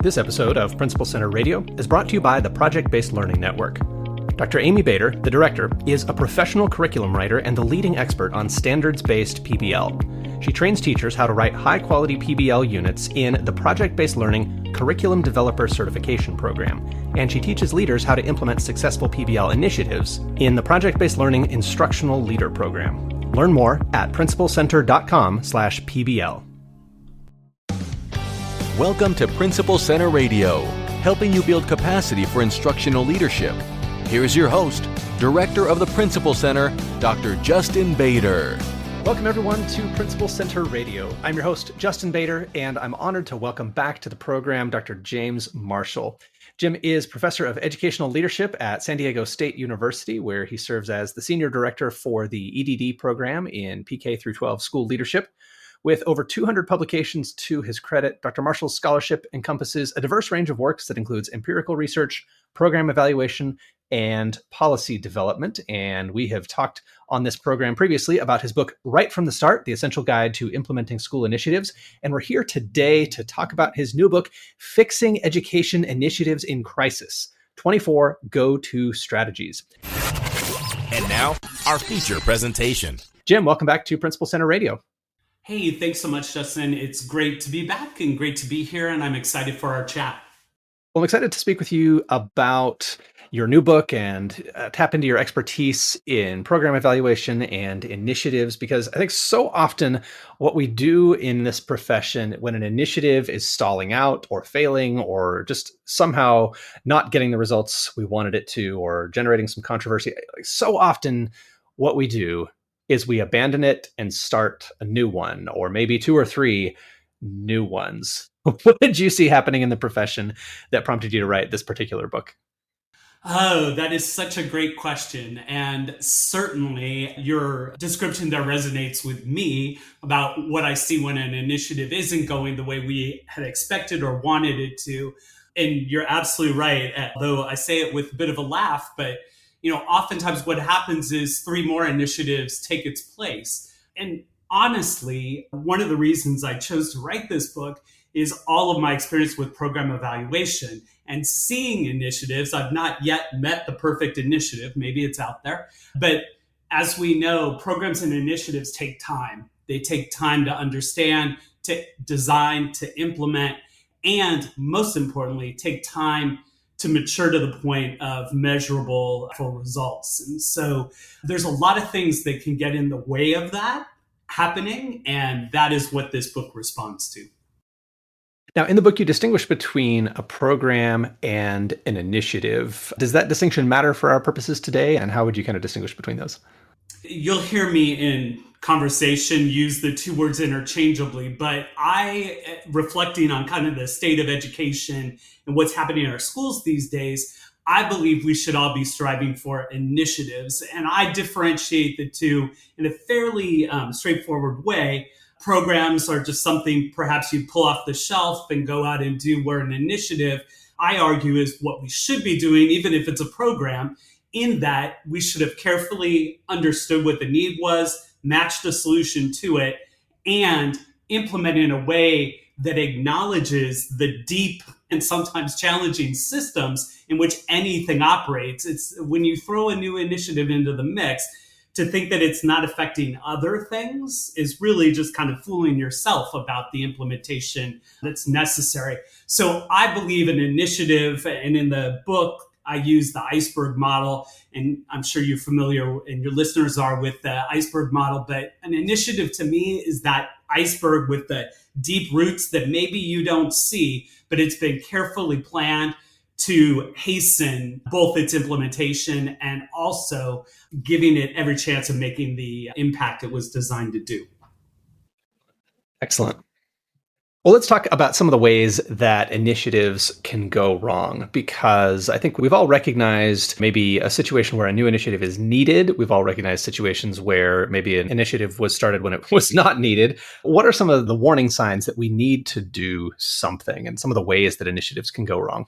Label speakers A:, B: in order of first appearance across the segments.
A: This episode of Principal Center Radio is brought to you by the Project-Based Learning Network. Dr. Amy Bader, the director, is a professional curriculum writer and the leading expert on standards-based PBL. She trains teachers how to write high-quality PBL units in the Project-Based Learning Curriculum Developer Certification Program, and she teaches leaders how to implement successful PBL initiatives in the Project-Based Learning Instructional Leader Program. Learn more at principalcenter.com/PBL.
B: Welcome to Principal Center Radio, helping you build capacity for instructional leadership. Here's your host, Director of the Principal Center, Dr. Justin Bader.
A: Welcome, everyone, to Principal Center Radio. I'm your host, Justin Bader, and I'm honored to welcome back to the program Dr. James Marshall. Jim is Professor of Educational Leadership at San Diego State University, where he serves as the Senior Director for the EDD program in PK through 12 school leadership. With over 200 publications to his credit, Dr. Marshall's scholarship encompasses a diverse range of works that includes empirical research, program evaluation, and policy development. And we have talked on this program previously about his book, Right from the Start, The Essential Guide to Implementing School Initiatives. And we're here today to talk about his new book, Fixing Education Initiatives in Crisis, 24 Go-To Strategies.
C: And now, our feature presentation.
A: Jim, welcome back to Principal Center Radio.
D: Hey, thanks so much, Justin. It's great to be back and great to be here, and I'm excited for our chat.
A: Well, I'm excited to speak with you about your new book and tap into your expertise in program evaluation and initiatives, because I think so often what we do in this profession when an initiative is stalling out or failing or just somehow not getting the results we wanted it to or generating some controversy, so often what we do is we abandon it and start a new one, or maybe two or three new ones. What did you see happening in the profession that prompted you to write this particular book?
D: Oh, that is such a great question. And certainly your description there resonates with me about what I see when an initiative isn't going the way we had expected or wanted it to. And you're absolutely right, although I say it with a bit of a laugh, but oftentimes what happens is three more initiatives take its place. And honestly, one of the reasons I chose to write this book is all of my experience with program evaluation and seeing initiatives. I've not yet met the perfect initiative. Maybe it's out there. But as we know, programs and initiatives take time. They take time to understand, to design, to implement, and most importantly, take time to mature to the point of measurable results. And so there's a lot of things that can get in the way of that happening, and that is what this book responds to.
A: Now, in the book, you distinguish between a program and an initiative. Does that distinction matter for our purposes today? And how would you kind of distinguish between those?
D: You'll hear me in conversation use the two words interchangeably, but reflecting on kind of the state of education and what's happening in our schools these days, I believe we should all be striving for initiatives. And I differentiate the two in a fairly straightforward way. Programs are just something perhaps you pull off the shelf and go out and do, where an initiative, I argue, is what we should be doing, even if it's a program, in that we should have carefully understood what the need was, matched a solution to it, and implement in a way that acknowledges the deep and sometimes challenging systems in which anything operates. It's when you throw a new initiative into the mix, to think that it's not affecting other things is really just kind of fooling yourself about the implementation that's necessary. So I believe an initiative, and in the book, I use the iceberg model, and I'm sure you're familiar and your listeners are with the iceberg model, but an initiative to me is that iceberg with the deep roots that maybe you don't see, but it's been carefully planned to hasten both its implementation and also giving it every chance of making the impact it was designed to do.
A: Excellent. Well, let's talk about some of the ways that initiatives can go wrong, because I think we've all recognized maybe a situation where a new initiative is needed. We've all recognized situations where maybe an initiative was started when it was not needed. What are some of the warning signs that we need to do something, and some of the ways that initiatives can go wrong?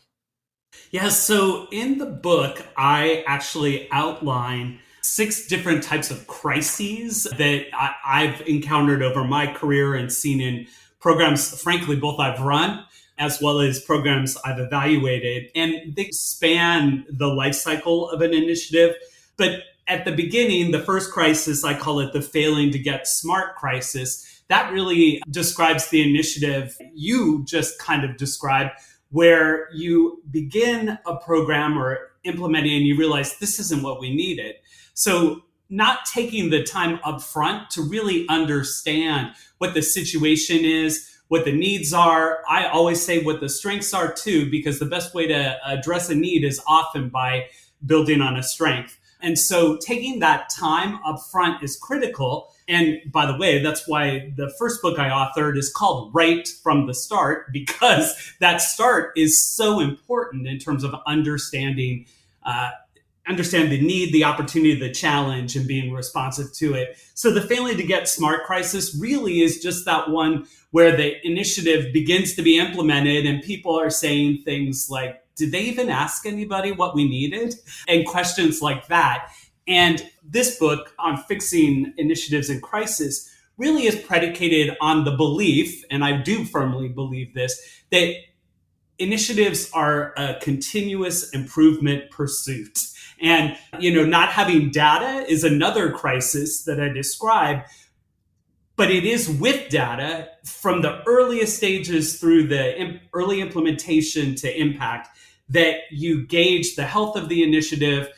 D: Yeah, so in the book, I actually outline 6 different types of crises that I've encountered over my career and seen in programs, frankly, both I've run, as well as programs I've evaluated. And they span the life cycle of an initiative. But at the beginning, the first crisis, I call it the failing to get smart crisis. That really describes the initiative you just kind of described, where you begin a program or implementing and you realize this isn't what we needed. So not taking the time up front to really understand what the situation is, what the needs are. I always say what the strengths are too, because the best way to address a need is often by building on a strength. And so taking that time up front is critical. And by the way, that's why the first book I authored is called Right from the Start, because that start is so important in terms of understanding the need, the opportunity, the challenge, and being responsive to it. So the failing to get smart crisis really is just that one where the initiative begins to be implemented and people are saying things like, did they even ask anybody what we needed? And questions like that. And this book on fixing initiatives in crisis really is predicated on the belief, and I do firmly believe this, that initiatives are a continuous improvement pursuit. And, not having data is another crisis that I describe, but it is with data from the earliest stages through the early implementation to impact that you gauge the health of the initiative,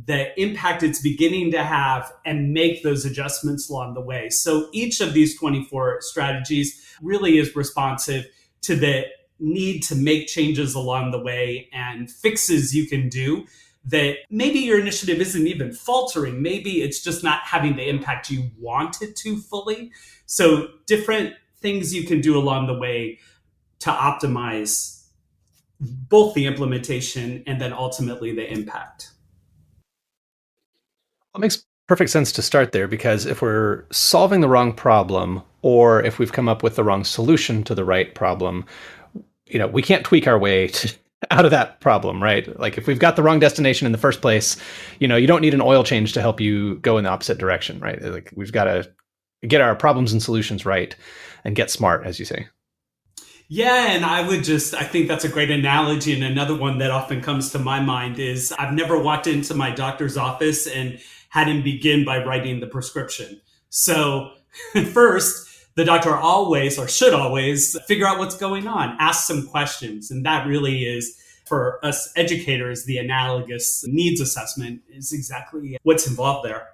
D: the impact it's beginning to have, and make those adjustments along the way. So each of these 24 strategies really is responsive to the need to make changes along the way and fixes you can do that maybe your initiative isn't even faltering. Maybe it's just not having the impact you want it to fully. So different things you can do along the way to optimize both the implementation and then ultimately the impact.
A: It makes perfect sense to start there, because if we're solving the wrong problem, or if we've come up with the wrong solution to the right problem, we can't tweak our way out of that problem, right? Like if we've got the wrong destination in the first place, you don't need an oil change to help you go in the opposite direction, right? Like we've got to get our problems and solutions right and get smart, as you say.
D: Yeah, and I think that's a great analogy. And another one that often comes to my mind is I've never walked into my doctor's office and had him begin by writing the prescription. So first, the doctor always, or should always, figure out what's going on, ask some questions. And that really is, for us educators, the analogous needs assessment is exactly what's involved there.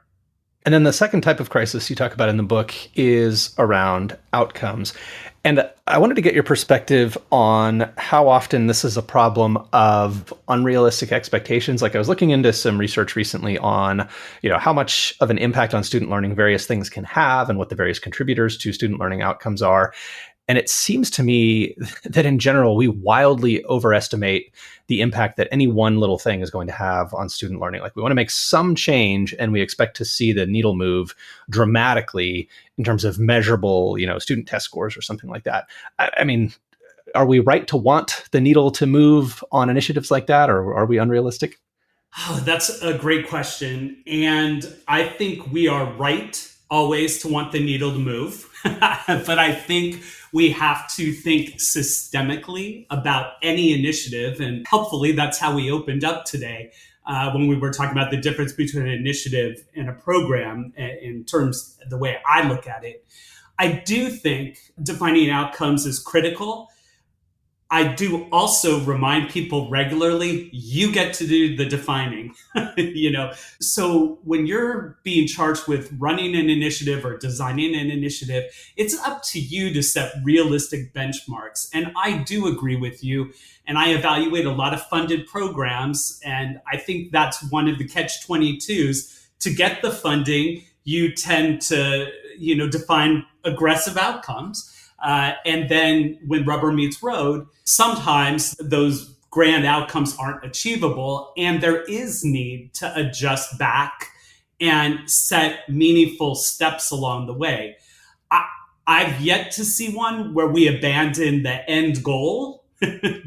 A: And then the second type of crisis you talk about in the book is around outcomes. And I wanted to get your perspective on how often this is a problem of unrealistic expectations. Like I was looking into some research recently on, how much of an impact on student learning various things can have and what the various contributors to student learning outcomes are. And it seems to me that in general, we wildly overestimate the impact that any one little thing is going to have on student learning. Like we want to make some change and we expect to see the needle move dramatically in terms of measurable, student test scores or something like that. I mean, are we right to want the needle to move on initiatives like that, or are we unrealistic?
D: Oh, that's a great question. And I think we are right always to want the needle to move. But I think we have to think systemically about any initiative. And helpfully, that's how we opened up today when we were talking about the difference between an initiative and a program in terms of the way I look at it. I do think defining outcomes is critical. I do also remind people regularly, you get to do the defining, So when you're being charged with running an initiative or designing an initiative, it's up to you to set realistic benchmarks. And I do agree with you. And I evaluate a lot of funded programs. And I think that's one of the catch-22s. To get the funding, you tend to, define aggressive outcomes. And then when rubber meets road, sometimes those grand outcomes aren't achievable and there is need to adjust back and set meaningful steps along the way. I've yet to see one where we abandon the end goal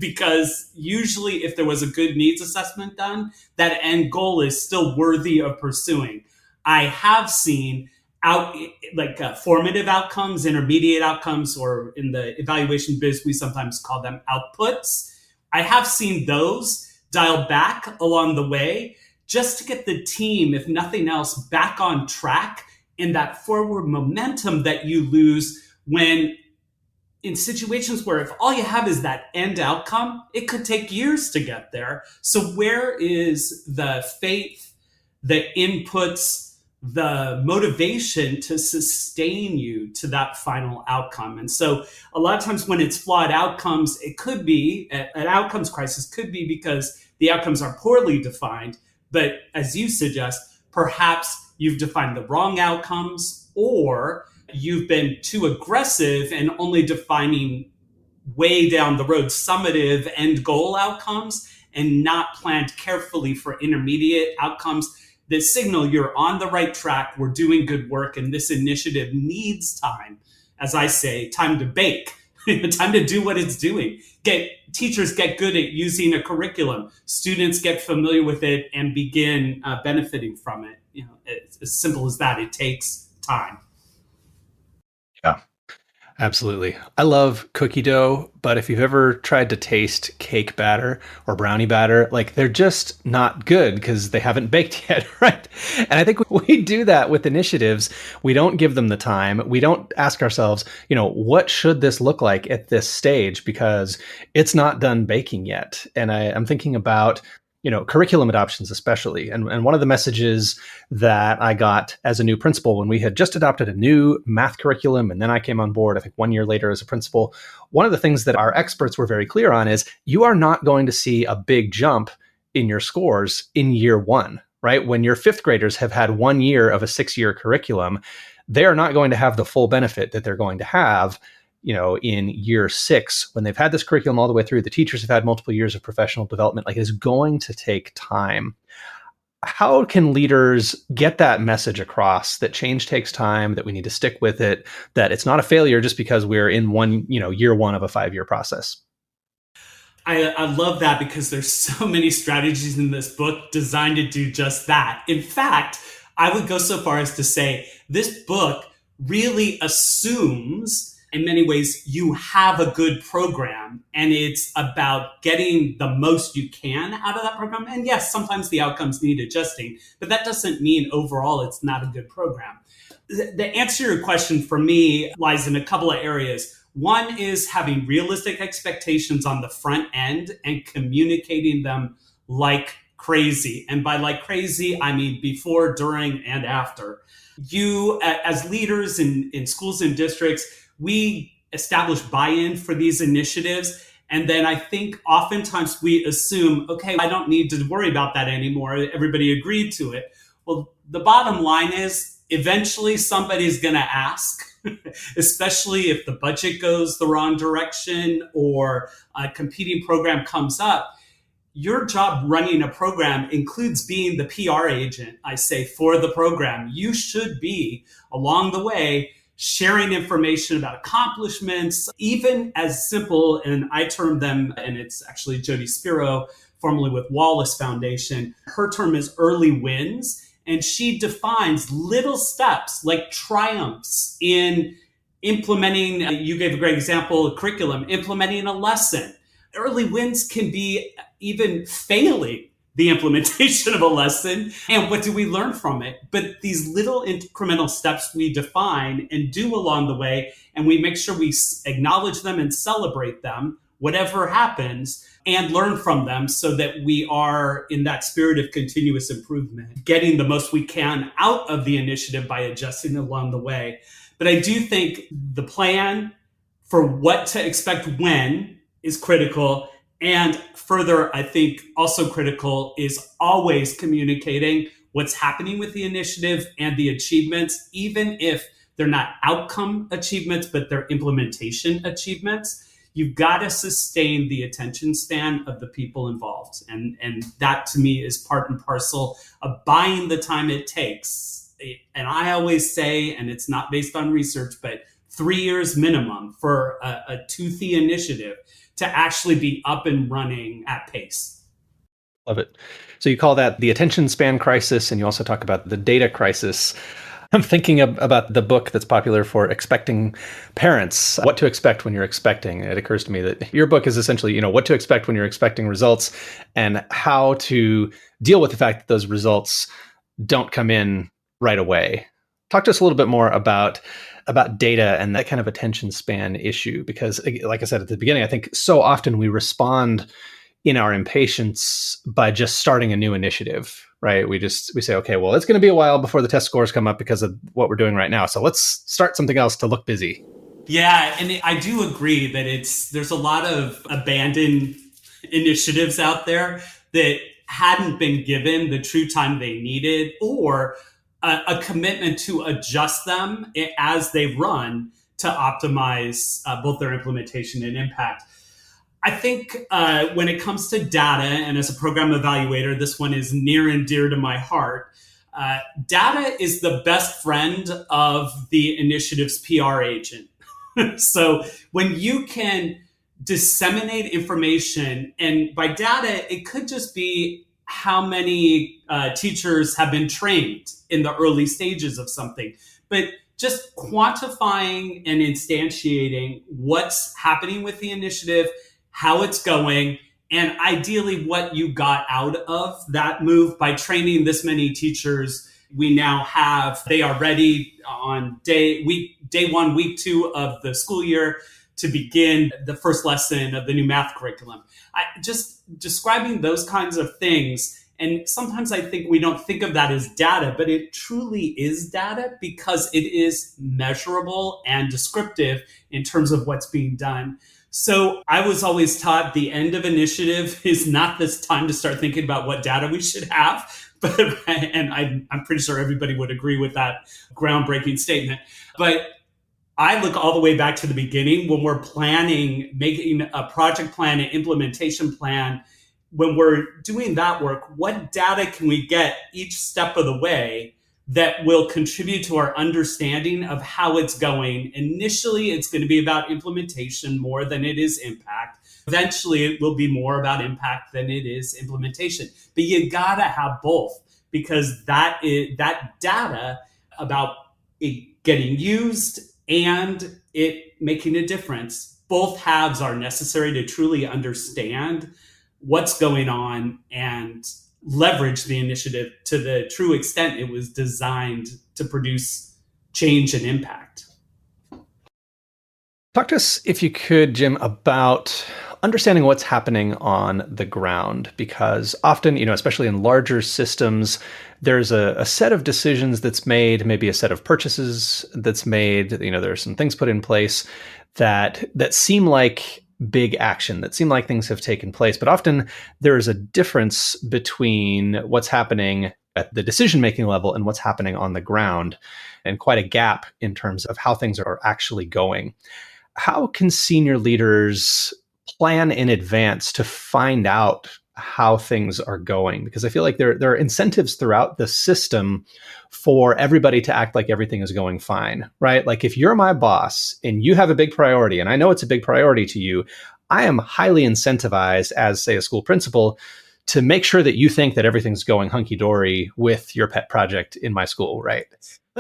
D: because usually if there was a good needs assessment done, that end goal is still worthy of pursuing. I have seen out like formative outcomes, intermediate outcomes, or in the evaluation biz, we sometimes call them outputs. I have seen those dialed back along the way just to get the team, if nothing else, back on track in that forward momentum that you lose when in situations where if all you have is that end outcome, it could take years to get there. So where is the faith, the inputs, the motivation to sustain you to that final outcome? And so a lot of times when it's flawed outcomes, it could be an outcomes crisis could be because the outcomes are poorly defined. But as you suggest, perhaps you've defined the wrong outcomes, or you've been too aggressive and only defining way down the road summative end goal outcomes and not planned carefully for intermediate outcomes that signal you're on the right track, we're doing good work, and this initiative needs time. As I say, time to bake, time to do what it's doing. Teachers get good at using a curriculum. Students get familiar with it and begin benefiting from it. It's as simple as that. It takes time.
A: Yeah, absolutely. I love cookie dough, but if you've ever tried to taste cake batter or brownie batter, like they're just not good because they haven't baked yet, right? And I think we do that with initiatives. We don't give them the time. We don't ask ourselves, what should this look like at this stage because it's not done baking yet. And I'm thinking about curriculum adoptions especially. And one of the messages that I got as a new principal when we had just adopted a new math curriculum, and then I came on board, I think 1 year later as a principal, one of the things that our experts were very clear on is you are not going to see a big jump in your scores in year one, right? When your fifth graders have had 1 year of a 6-year curriculum, they are not going to have the full benefit that they're going to have in year 6, when they've had this curriculum all the way through. The teachers have had multiple years of professional development. Like, it's going to take time. How can leaders get that message across that change takes time, that we need to stick with it, that it's not a failure just because we're in year one of a 5-year process?
D: I love that because there's so many strategies in this book designed to do just that. In fact, I would go so far as to say this book really assumes in many ways you have a good program, and it's about getting the most you can out of that program. And yes, sometimes the outcomes need adjusting, but that doesn't mean overall it's not a good program. The answer to your question for me lies in a couple of areas. One is having realistic expectations on the front end and communicating them like crazy. And by like crazy, I mean before, during, and after. You, as leaders in schools and districts, we establish buy-in for these initiatives. And then I think oftentimes we assume, okay, I don't need to worry about that anymore. Everybody agreed to it. Well, the bottom line is eventually somebody's going to ask, especially if the budget goes the wrong direction or a competing program comes up. Your job running a program includes being the PR agent, I say, for the program. You should be, along the way, sharing information about accomplishments, even as simple, and I term them, and it's actually Jody Spiro, formerly with Wallace Foundation. Her term is early wins, and she defines little steps like triumphs in implementing, you gave a great example, a curriculum, implementing a lesson. Early wins can be even failing the implementation of a lesson. And what do we learn from it? But these little incremental steps we define and do along the way, and we make sure we acknowledge them and celebrate them, whatever happens, and learn from them so that we are in that spirit of continuous improvement, getting the most we can out of the initiative by adjusting along the way. But I do think the plan for what to expect when is critical. And further, I think also critical is always communicating what's happening with the initiative and the achievements, even if they're not outcome achievements, but they're implementation achievements. You've got to sustain the attention span of the people involved. And that to me is part and parcel of buying the time it takes. And I always say, and it's not based on research, but 3 years minimum for a toothy initiative to actually be up and running at pace.
A: Love it. So you call that the attention span crisis, and you also talk about the data crisis. I'm thinking about the book that's popular for expecting parents, What to Expect When You're Expecting. It occurs to me that your book is essentially, what to expect when you're expecting results and how to deal with the fact that those results don't come in right away. Talk to us a little bit more about data and that kind of attention span issue, because like I said at the beginning, I think so often we respond in our impatience by just starting a new initiative, right? We say, okay, well, it's going to be a while before the test scores come up because of what we're doing right now. So let's start something else to look busy.
D: Yeah, and I do agree that there's a lot of abandoned initiatives out there that hadn't been given the true time they needed, or a commitment to adjust them as they run to optimize both their implementation and impact. I think when it comes to data, and as a program evaluator, this one is near and dear to my heart. Data is the best friend of the initiative's PR agent. So when you can disseminate information, and by data, it could just be how many teachers have been trained in the early stages of something, but just quantifying and instantiating what's happening with the initiative, how it's going, and ideally what you got out of that move by training this many teachers. We now have, they are ready on day one, week 2 of the school year to begin the first lesson of the new math curriculum. Just describing those kinds of things. And sometimes I think we don't think of that as data, but it truly is data because it is measurable and descriptive in terms of what's being done. So I was always taught the end of initiative is not this time to start thinking about what data we should have. And I'm pretty sure everybody would agree with that groundbreaking statement. But I look all the way back to the beginning when we're planning, making a project plan, an implementation plan. When we're doing that work, what data can we get each step of the way that will contribute to our understanding of how it's going? Initially, it's going to be about implementation more than it is impact. Eventually, it will be more about impact than it is implementation. But you gotta have both, because that data about it getting used and it making a difference, both halves are necessary to truly understand what's going on and leverage the initiative to the true extent it was designed to produce change and impact.
A: Talk to us, if you could, Jim, about understanding what's happening on the ground, because often, especially in larger systems, there's a set of decisions that's made, maybe a set of purchases that's made. There are some things put in place that seem like big action, that seem like things have taken place, but often there is a difference between what's happening at the decision-making level and what's happening on the ground, and quite a gap in terms of how things are actually going. How can senior leaders plan in advance to find out how things are going? Because I feel like there are incentives throughout the system for everybody to act like everything is going fine, right? Like if you're my boss and you have a big priority, and I know it's a big priority to you, I am highly incentivized as, say, a school principal to make sure that you think that everything's going hunky-dory with your pet project in my school, right?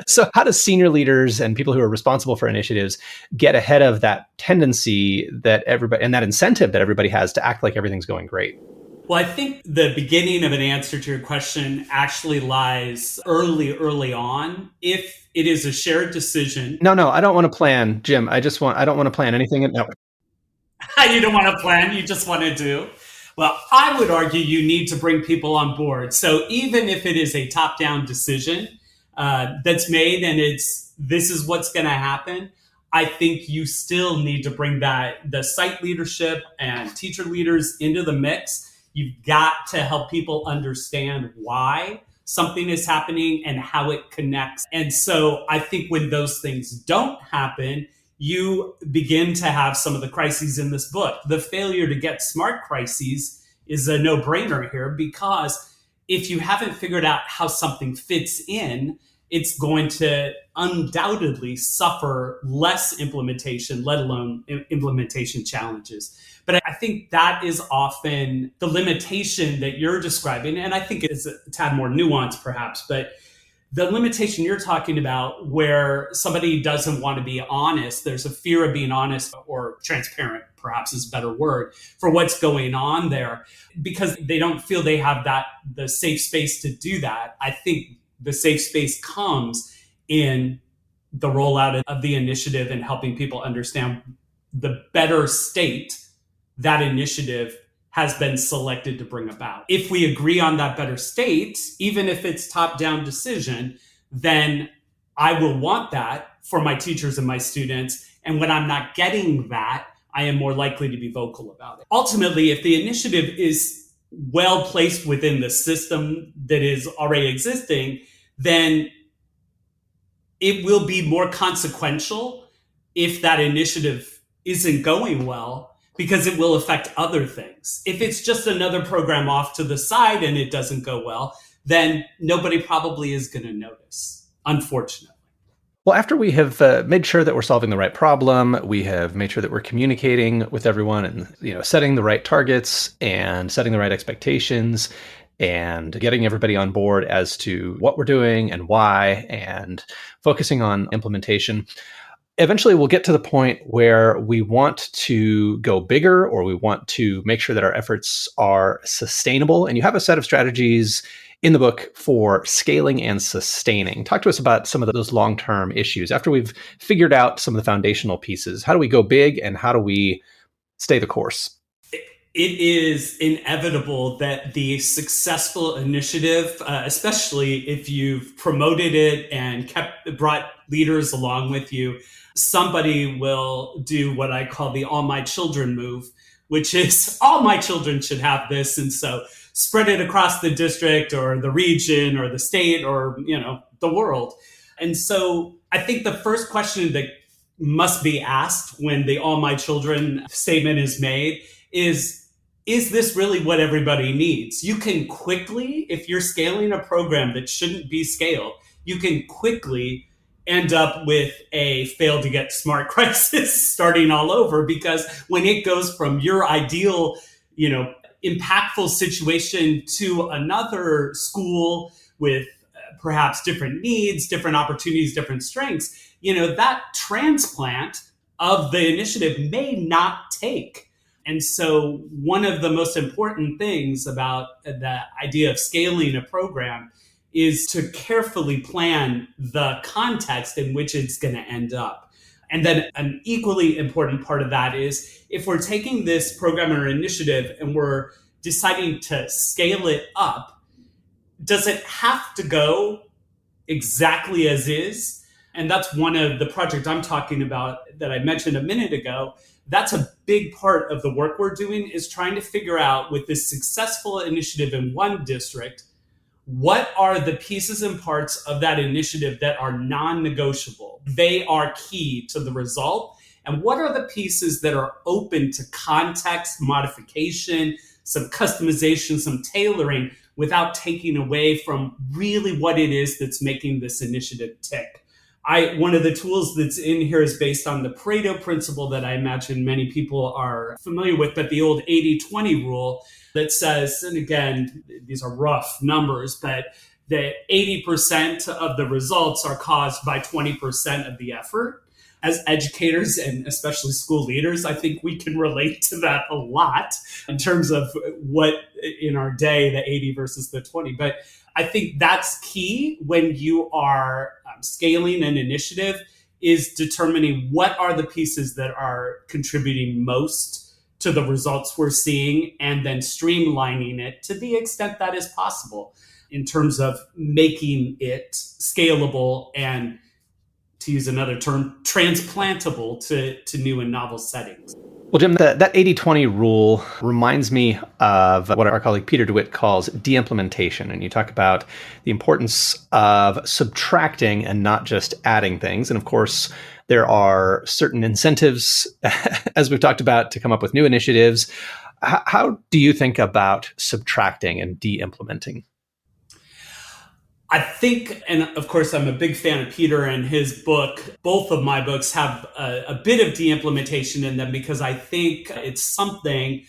A: So how do senior leaders and people who are responsible for initiatives get ahead of that tendency that everybody, and that incentive that everybody has to act like everything's going great?
D: Well, I think the beginning of an answer to your question actually lies early on. If it is a shared decision.
A: No, I don't want to plan, Jim. I don't want to plan anything. No.
D: You don't want to plan, you just want to do. Well, I would argue you need to bring people on board. So even if it is a top-down decision that's made and this is what's going to happen, I think you still need to bring the site leadership and teacher leaders into the mix. You've got to help people understand why something is happening and how it connects. And so I think when those things don't happen, you begin to have some of the crises in this book. The failure to get smart crises is a no-brainer here, because if you haven't figured out how something fits in, it's going to undoubtedly suffer less implementation, let alone implementation challenges. But I think that is often the limitation that you're describing. And I think it's a tad more nuanced perhaps, but The limitation you're talking about, where somebody doesn't want to be honest, there's a fear of being honest or transparent, perhaps is a better word, for what's going on there, because they don't feel they have the safe space to do that. I think the safe space comes in the rollout of the initiative and helping people understand the better state that initiative has been selected to bring about. If we agree on that better state, even if it's top-down decision, then I will want that for my teachers and my students. And when I'm not getting that, I am more likely to be vocal about it. Ultimately, if the initiative is well placed within the system that is already existing, then it will be more consequential if that initiative isn't going well, because it will affect other things. If it's just another program off to the side and it doesn't go well, then nobody probably is going to notice, unfortunately.
A: Well, after we have made sure that we're solving the right problem, we have made sure that we're communicating with everyone and setting the right targets and setting the right expectations and getting everybody on board as to what we're doing and why and focusing on implementation. Eventually, we'll get to the point where we want to go bigger, or we want to make sure that our efforts are sustainable. And you have a set of strategies in the book for scaling and sustaining. Talk to us about some of those long-term issues. After we've figured out some of the foundational pieces, how do we go big and how do we stay the course?
D: It is inevitable that the successful initiative, especially if you've promoted it and brought leaders along with you, somebody will do what I call the all my children move, which is all my children should have this. And so spread it across the district or the region or the state or, the world. And so I think the first question that must be asked when the all my children statement is made is this really what everybody needs? You can quickly, if you're scaling a program that shouldn't be scaled, you can quickly end up with a fail to get smart crisis starting all over, because when it goes from your ideal, impactful situation to another school with perhaps different needs, different opportunities, different strengths, that transplant of the initiative may not take. And so one of the most important things about the idea of scaling a program is to carefully plan the context in which it's going to end up. And then an equally important part of that is if we're taking this program or initiative and we're deciding to scale it up, does it have to go exactly as is? And that's one of the project I'm talking about that I mentioned a minute ago. That's a big part of the work we're doing, is trying to figure out with this successful initiative in one district, what are the pieces and parts of that initiative that are non-negotiable? They are key to the result. And what are the pieces that are open to context modification, some customization, some tailoring, without taking away from really what it is that's making this initiative tick? One of the tools that's in here is based on the Pareto principle that I imagine many people are familiar with, but the old 80-20 rule that says, and again, these are rough numbers, but that 80% of the results are caused by 20% of the effort. As educators and especially school leaders, I think we can relate to that a lot in terms of what in our day, the 80 versus the 20. But I think that's key when you are scaling an initiative, is determining what are the pieces that are contributing most to the results we're seeing, and then streamlining it to the extent that is possible in terms of making it scalable and, to use another term, transplantable to new and novel settings.
A: Well, Jim, that 80-20 rule reminds me of what our colleague Peter DeWitt calls de-implementation. And you talk about the importance of subtracting and not just adding things. And of course, there are certain incentives, as we've talked about, to come up with new initiatives. How do you think about subtracting and de-implementing?
D: I think, and of course, I'm a big fan of Peter and his book. Both of my books have a bit of de-implementation in them, because I think it's something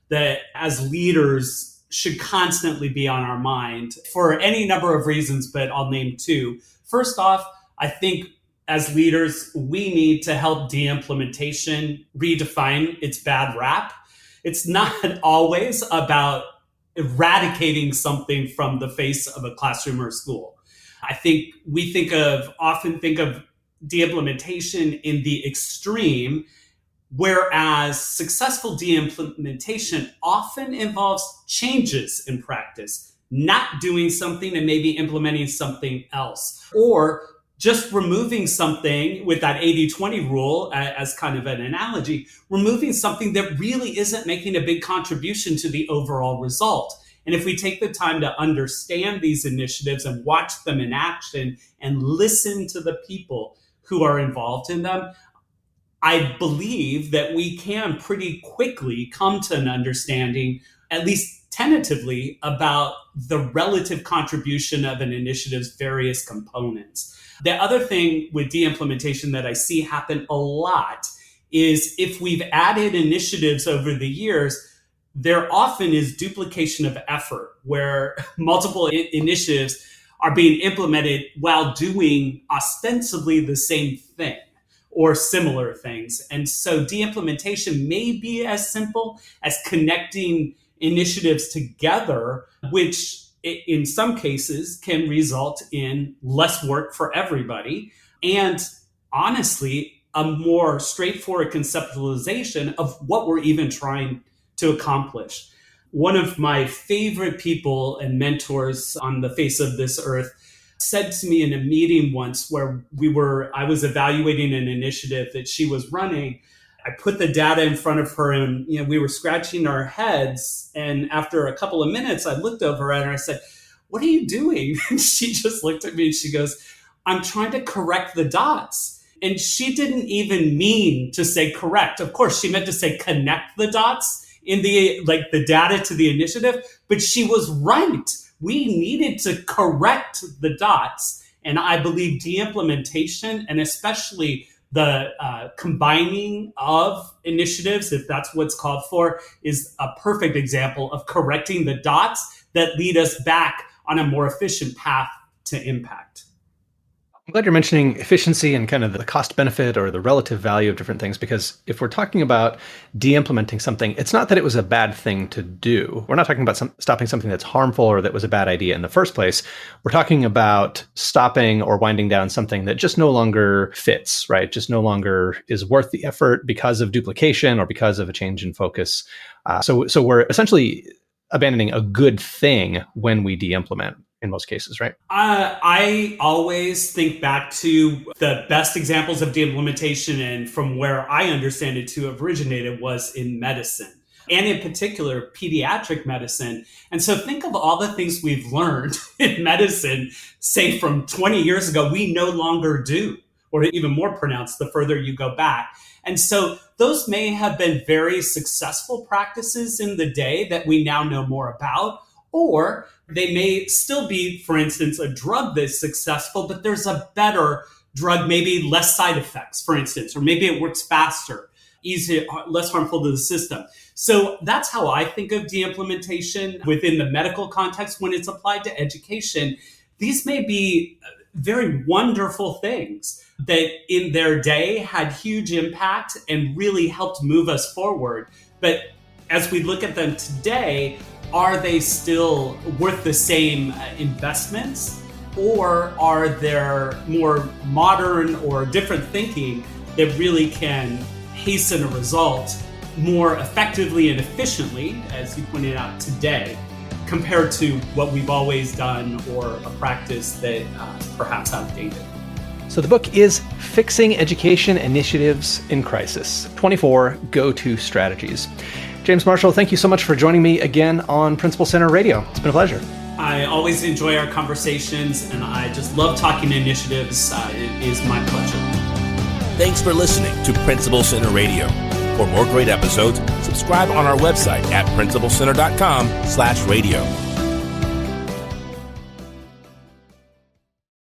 D: that as leaders should constantly be on our mind for any number of reasons, but I'll name two. First off, I think as leaders, we need to help de-implementation redefine its bad rap. It's not always about eradicating something from the face of a classroom or school. I think we often think of de-implementation in the extreme, whereas successful de-implementation often involves changes in practice, not doing something and maybe implementing something else, or just removing something with that 80-20 rule as kind of an analogy, removing something that really isn't making a big contribution to the overall result. And if we take the time to understand these initiatives and watch them in action and listen to the people who are involved in them, I believe that we can pretty quickly come to an understanding, at least tentatively, about the relative contribution of an initiative's various components. The other thing with de-implementation that I see happen a lot is if we've added initiatives over the years, there often is duplication of effort where multiple initiatives are being implemented while doing ostensibly the same thing or similar things. And so de-implementation may be as simple as connecting initiatives together, which in some cases can result in less work for everybody. And honestly, a more straightforward conceptualization of what we're even trying to accomplish. One of my favorite people and mentors on the face of this earth said to me in a meeting once where I was evaluating an initiative that she was running. I put the data in front of her and we were scratching our heads. And after a couple of minutes, I looked over at her and I said, "What are you doing?" And she just looked at me and she goes, "I'm trying to correct the dots." And she didn't even mean to say correct. Of course, she meant to say connect the dots in the data to the initiative, but she was right. We needed to correct the dots. And I believe de-implementation, and especially the combining of initiatives, if that's what's called for, is a perfect example of correcting the dots that lead us back on a more efficient path to impact.
A: I'm glad you're mentioning efficiency and kind of the cost benefit or the relative value of different things, because if we're talking about de-implementing something, it's not that it was a bad thing to do. We're not talking about stopping something that's harmful or that was a bad idea in the first place. We're talking about stopping or winding down something that just no longer fits, right? Just no longer is worth the effort because of duplication or because of a change in focus. So we're essentially abandoning a good thing when we de-implement. In most cases, right?
D: I always think back to the best examples of de-implementation, and from where I understand it to have originated was in medicine, and in particular, pediatric medicine. And so think of all the things we've learned in medicine, say from 20 years ago, we no longer do, or even more pronounced the further you go back. And so those may have been very successful practices in the day that we now know more about, or they may still be, for instance, a drug that's successful, but there's a better drug, maybe less side effects, for instance, or maybe it works faster, easier, less harmful to the system. So that's how I think of de-implementation within the medical context when it's applied to education. These may be very wonderful things that in their day had huge impact and really helped move us forward. But as we look at them today, are they still worth the same investments, or are there more modern or different thinking that really can hasten a result more effectively and efficiently, as you pointed out today, compared to what we've always done or a practice that perhaps outdated?
A: So the book is Fixing Education Initiatives in Crisis, 24 Go-To Strategies. James Marshall, thank you so much for joining me again on Principal Center Radio. It's been a pleasure.
D: I always enjoy our conversations, and I just love talking initiatives. It is my pleasure.
C: Thanks for listening to Principal Center Radio. For more great episodes, subscribe on our website at principalcenter.com/radio.